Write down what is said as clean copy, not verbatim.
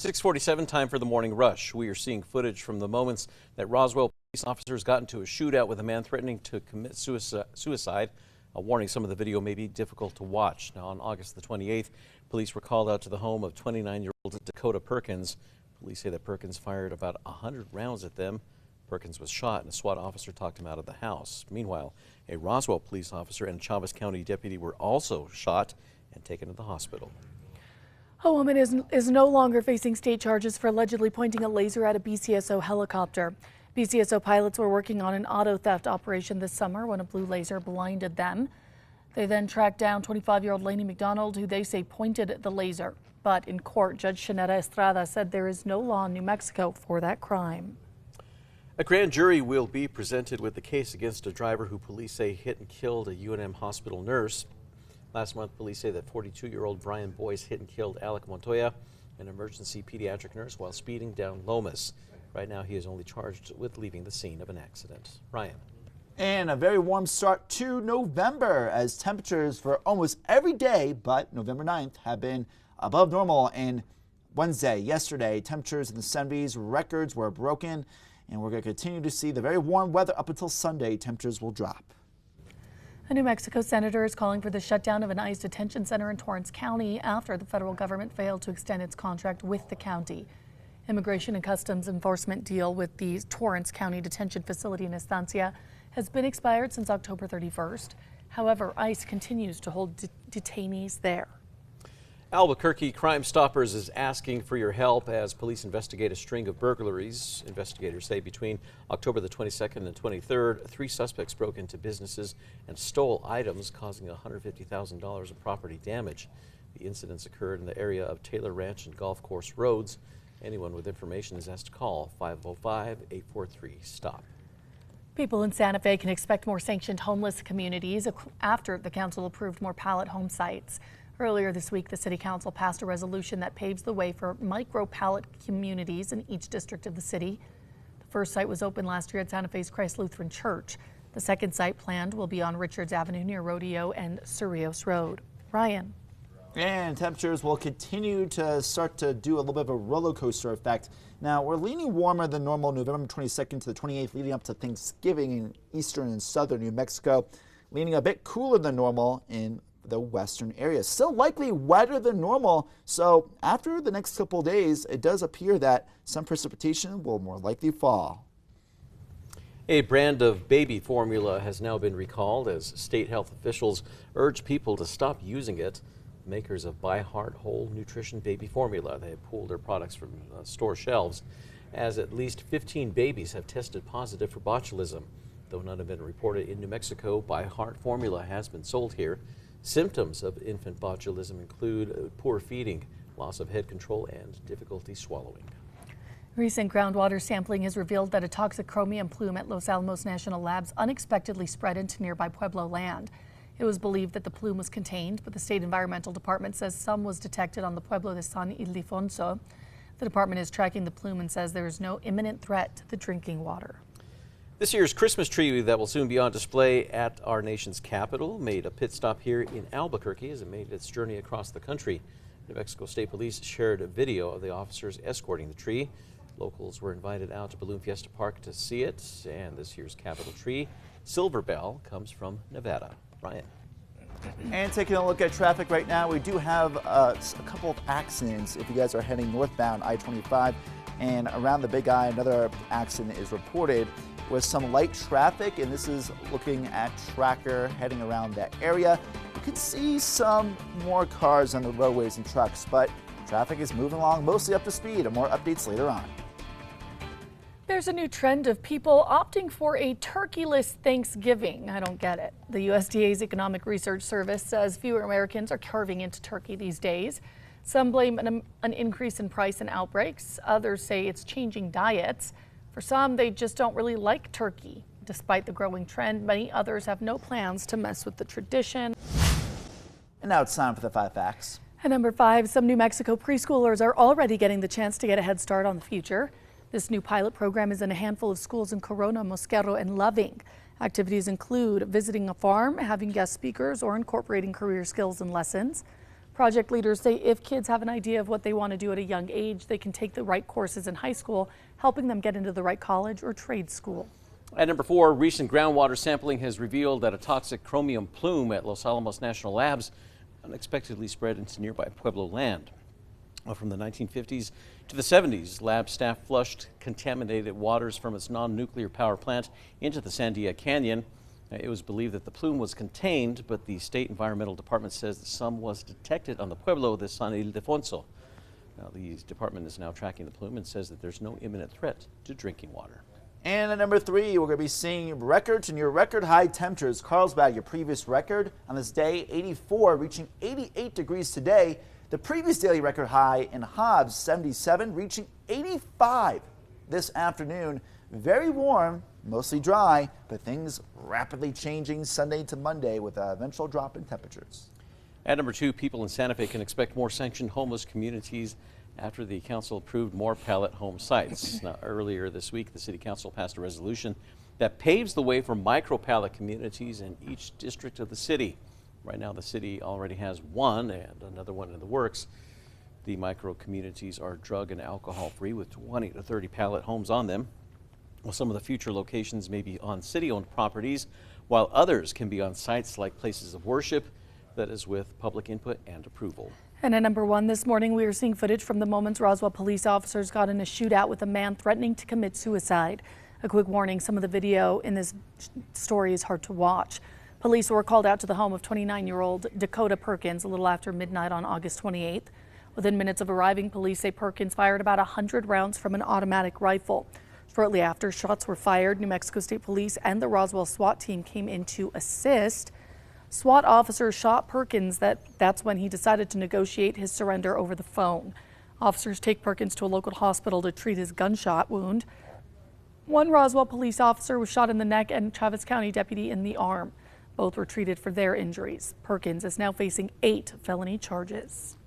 6:47, time for the morning rush. We are seeing footage from the moments that Roswell police officers got into a shootout with a man threatening to commit suicide. A warning, some of the video may be difficult to watch. Now, on August the 28th, police were called out to the home of 29-year-old Dakota Perkins. Police say that Perkins fired about 100 rounds at them. Perkins was shot and a SWAT officer talked him out of the house. Meanwhile, a Roswell police officer and a Chavez County deputy were also shot and taken to the hospital. A woman is no longer facing state charges for allegedly pointing a laser at a BCSO helicopter. BCSO pilots were working on an auto theft operation this summer when a blue laser blinded them. They then tracked down 25-year-old Lainey McDonald, who they say pointed the laser. But in court, Judge Shanetta Estrada said there is no law in New Mexico for that crime. A grand jury will be presented with the case against a driver who police say hit and killed a UNM hospital nurse. Last month, police say that 42-year-old Brian Boyce hit and killed Alec Montoya, an emergency pediatric nurse, while speeding down Lomas. Right now, he is only charged with leaving the scene of an accident. Ryan. And a very warm start to November as temperatures for almost every day but November 9th have been above normal. And Wednesday, yesterday, temperatures in the 70s, records were broken. And we're going to continue to see the very warm weather up until Sunday. Temperatures will drop. A New Mexico senator is calling for the shutdown of an ICE detention center in Torrance County after the federal government failed to extend its contract with the county. Immigration and Customs Enforcement deal with the Torrance County detention facility in Estancia has been expired since October 31st. However, ICE continues to hold detainees there. Albuquerque Crime Stoppers is asking for your help as police investigate a string of burglaries. Investigators say between October the 22nd and 23rd, 3 suspects broke into businesses and stole items, causing $150,000 of property damage. The incidents occurred in the area of Taylor Ranch and Golf Course Roads. Anyone with information is asked to call 505-843-STOP. People in Santa Fe can expect more sanctioned homeless communities after the council approved more pallet home sites. Earlier this week, the City Council passed a resolution that paves the way for micro-pallet communities in each district of the city. The first site was opened last year at Santa Fe's Christ Lutheran Church. The second site planned will be on Richards Avenue near Rodeo and Cerrillos Road. Ryan. And temperatures will continue to start to do a little bit of a roller coaster effect. Now, we're leaning warmer than normal November 22nd to the 28th, leading up to Thanksgiving in eastern and southern New Mexico, leaning a bit cooler than normal in the western areas. Still likely wetter than normal, so after the next couple of days, it does appear that some precipitation will more likely fall. A brand of baby formula has now been recalled as state health officials urge people to stop using it. Makers of By Heart Whole Nutrition Baby Formula, they have pulled their products from store shelves as at least 15 babies have tested positive for botulism. Though none have been reported in New Mexico, By Heart formula has been sold here. Symptoms of infant botulism include poor feeding, loss of head control, and difficulty swallowing. Recent groundwater sampling has revealed that a toxic chromium plume at Los Alamos National Labs unexpectedly spread into nearby Pueblo land. It was believed that the plume was contained, but the state environmental department says some was detected on the Pueblo de San Ildefonso. The department is tracking the plume and says there is no imminent threat to the drinking water. This year's Christmas tree that will soon be on display at our nation's capital made a pit stop here in Albuquerque as it made its journey across the country. New Mexico State Police shared a video of the officers escorting the tree. Locals were invited out to Balloon Fiesta Park to see it, and this year's capital tree, Silver Bell, comes from Nevada. Ryan. And taking a look at traffic right now, we do have a couple of accidents if you guys are heading northbound I-25, and around the Big I, another accident is reported with some light traffic, and this is looking at Tracker heading around that area. You can see some more cars on the roadways and trucks, but traffic is moving along mostly up to speed, and more updates later on. There's a new trend of people opting for a turkeyless Thanksgiving. I don't get it. The USDA's Economic Research Service says fewer Americans are carving into turkey these days. Some blame an increase in price and outbreaks. Others say it's changing diets. For some, they just don't really like turkey. Despite the growing trend, many others have no plans to mess with the tradition. And now it's time for the 5 facts. At number 5, some New Mexico preschoolers are already getting the chance to get a head start on the future. This new pilot program is in a handful of schools in Corona, Mosquero, and Loving. Activities include visiting a farm, having guest speakers, or incorporating career skills and lessons. Project leaders say if kids have an idea of what they want to do at a young age, they can take the right courses in high school, helping them get into the right college or trade school. At number 4, recent groundwater sampling has revealed that a toxic chromium plume at Los Alamos National Labs unexpectedly spread into nearby Pueblo land. From the 1950s to the 70s, lab staff flushed contaminated waters from its non-nuclear power plant into the Sandia Canyon. It was believed that the plume was contained, but the state environmental department says that some was detected on the Pueblo de San Ildefonso. Now, the department is now tracking the plume and says that there's no imminent threat to drinking water. And at number 3, we're going to be seeing record to near record high temperatures. Carlsbad, your previous record on this day, 84, reaching 88 degrees today. The previous daily record high in Hobbs, 77, reaching 85 this afternoon. Very warm, mostly dry, but things rapidly changing Sunday to Monday with an eventual drop in temperatures. At number 2, people in Santa Fe can expect more sanctioned homeless communities after the council approved more pallet home sites. Now, earlier this week, the city council passed a resolution that paves the way for micro pallet communities in each district of the city. Right now, the city already has one and another one in the works. The micro communities are drug and alcohol free with 20 to 30 pallet homes on them. Well, some of the future locations may be on city-owned properties, while others can be on sites like places of worship, that is with public input and approval. And at number 1 this morning, we are seeing footage from the moments Roswell police officers got in a shootout with a man threatening to commit suicide. A quick warning, some of the video in this story is hard to watch. Police were called out to the home of 29-year-old Dakota Perkins a little after midnight on August 28th. Within minutes of arriving, police say Perkins fired about 100 rounds from an automatic rifle. Shortly after, shots were fired. New Mexico State Police and the Roswell SWAT team came in to assist. SWAT officers shot Perkins. That's when he decided to negotiate his surrender over the phone. Officers take Perkins to a local hospital to treat his gunshot wound. One Roswell police officer was shot in the neck and Travis County deputy in the arm. Both were treated for their injuries. Perkins is now facing 8 felony charges.